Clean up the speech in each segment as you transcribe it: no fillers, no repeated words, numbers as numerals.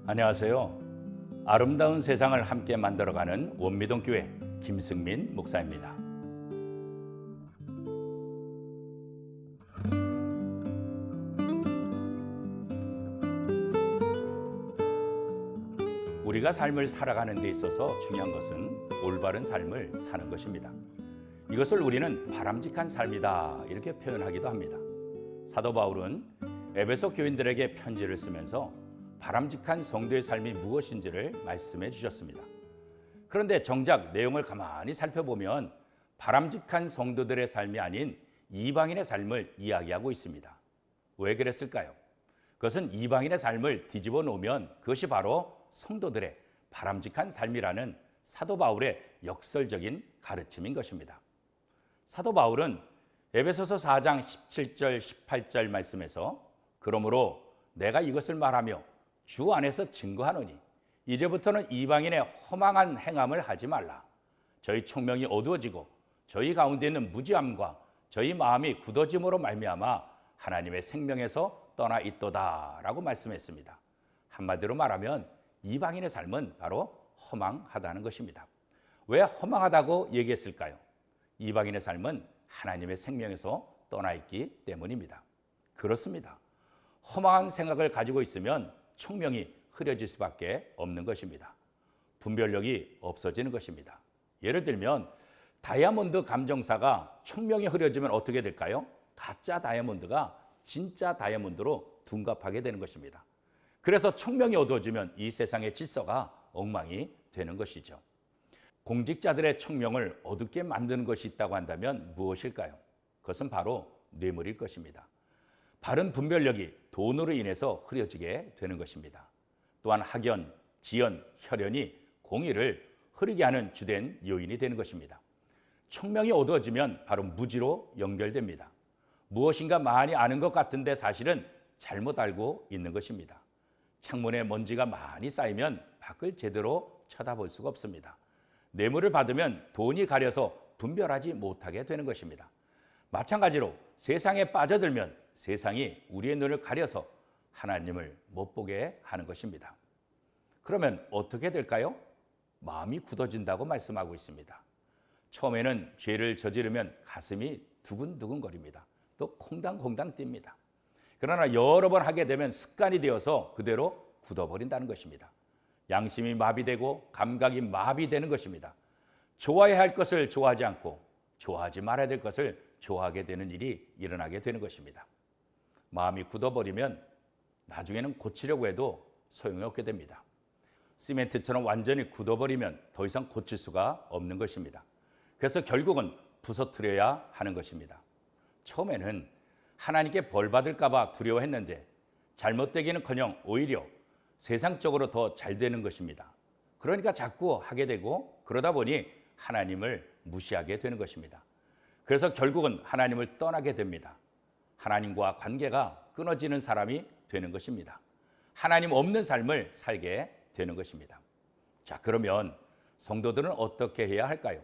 안녕하세요. 아름다운 세상을 함께 만들어가는 원미동교회 김승민 목사입니다. 우리가 삶을 살아가는 데 있어서 중요한 것은 올바른 삶을 사는 것입니다. 이것을 우리는 바람직한 삶이다 이렇게 표현하기도 합니다. 사도 바울은 에베소 교인들에게 편지를 쓰면서 바람직한 성도의 삶이 무엇인지를 말씀해 주셨습니다. 그런데 정작 내용을 가만히 살펴보면 바람직한 성도들의 삶이 아닌 이방인의 삶을 이야기하고 있습니다. 왜 그랬을까요? 그것은 이방인의 삶을 뒤집어 놓으면 그것이 바로 성도들의 바람직한 삶이라는 사도 바울의 역설적인 가르침인 것입니다. 사도 바울은 에베소서 4장 17절 18절 말씀에서 그러므로 내가 이것을 말하며 주 안에서 증거하노니 이제부터는 이방인의 허망한 행함을 하지 말라. 저희 총명이 어두워지고 저희 가운데 있는 무지함과 저희 마음이 굳어짐으로 말미암아 하나님의 생명에서 떠나 있도다라고 말씀했습니다. 한마디로 말하면 이방인의 삶은 바로 허망하다는 것입니다. 왜 허망하다고 얘기했을까요? 이방인의 삶은 하나님의 생명에서 떠나 있기 때문입니다. 그렇습니다. 허망한 생각을 가지고 있으면 총명이 흐려질 수밖에 없는 것입니다. 분별력이 없어지는 것입니다. 예를 들면 다이아몬드 감정사가 총명이 흐려지면 어떻게 될까요? 가짜 다이아몬드가 진짜 다이아몬드로 둔갑하게 되는 것입니다. 그래서 총명이 어두워지면 이 세상의 질서가 엉망이 되는 것이죠. 공직자들의 총명을 어둡게 만드는 것이 있다고 한다면 무엇일까요? 그것은 바로 뇌물일 것입니다. 바른 분별력이 돈으로 인해서 흐려지게 되는 것입니다. 또한 학연, 지연, 혈연이 공의를 흐리게 하는 주된 요인이 되는 것입니다. 총명이 어두워지면 바로 무지로 연결됩니다. 무엇인가 많이 아는 것 같은데 사실은 잘못 알고 있는 것입니다. 창문에 먼지가 많이 쌓이면 밖을 제대로 쳐다볼 수가 없습니다. 뇌물을 받으면 돈이 가려서 분별하지 못하게 되는 것입니다. 마찬가지로 세상에 빠져들면 세상이 우리의 눈을 가려서 하나님을 못 보게 하는 것입니다. 그러면 어떻게 될까요? 마음이 굳어진다고 말씀하고 있습니다. 처음에는 죄를 저지르면 가슴이 두근두근거립니다. 또 콩당콩당 뜁니다. 그러나 여러 번 하게 되면 습관이 되어서 그대로 굳어버린다는 것입니다. 양심이 마비되고 감각이 마비되는 것입니다. 좋아해야 할 것을 좋아하지 않고 좋아하지 말아야 될 것을 좋아하게 되는 일이 일어나게 되는 것입니다. 마음이 굳어버리면 나중에는 고치려고 해도 소용이 없게 됩니다. 시멘트처럼 완전히 굳어버리면 더 이상 고칠 수가 없는 것입니다. 그래서 결국은 부서뜨려야 하는 것입니다. 처음에는 하나님께 벌 받을까 봐 두려워했는데 잘못되기는커녕 오히려 세상적으로 더 잘 되는 것입니다. 그러니까 자꾸 하게 되고 그러다 보니 하나님을 무시하게 되는 것입니다. 그래서 결국은 하나님을 떠나게 됩니다. 하나님과 관계가 끊어지는 사람이 되는 것입니다. 하나님 없는 삶을 살게 되는 것입니다. 자, 그러면 성도들은 어떻게 해야 할까요?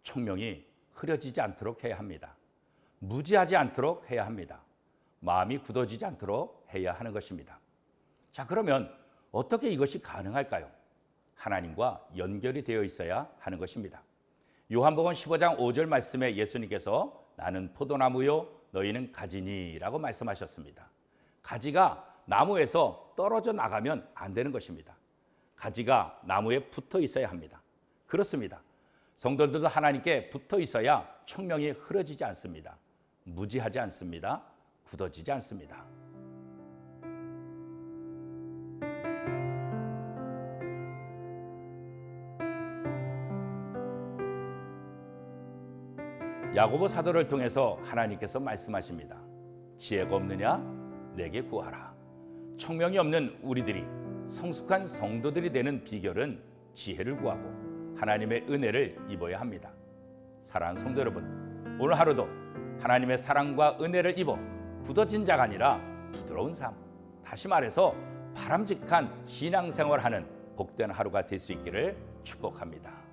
총명이 흐려지지 않도록 해야 합니다. 무지하지 않도록 해야 합니다. 마음이 굳어지지 않도록 해야 하는 것입니다. 자, 그러면 어떻게 이것이 가능할까요? 하나님과 연결이 되어 있어야 하는 것입니다. 요한복음 15장 5절 말씀에 예수님께서 나는 포도나무요 너희는 가지니 라고 말씀하셨습니다. 가지가 나무에서 떨어져 나가면 안 되는 것입니다. 가지가 나무에 붙어 있어야 합니다. 그렇습니다. 성도들도 하나님께 붙어 있어야 총명이 흐려지지 않습니다. 무지하지 않습니다. 굳어지지 않습니다. 야고보 사도를 통해서 하나님께서 말씀하십니다. 지혜가 없느냐? 내게 구하라. 총명이 없는 우리들이 성숙한 성도들이 되는 비결은 지혜를 구하고 하나님의 은혜를 입어야 합니다. 사랑하는 성도 여러분, 오늘 하루도 하나님의 사랑과 은혜를 입어 굳어진 자가 아니라 부드러운 삶, 다시 말해서 바람직한 신앙생활하는 복된 하루가 될 수 있기를 축복합니다.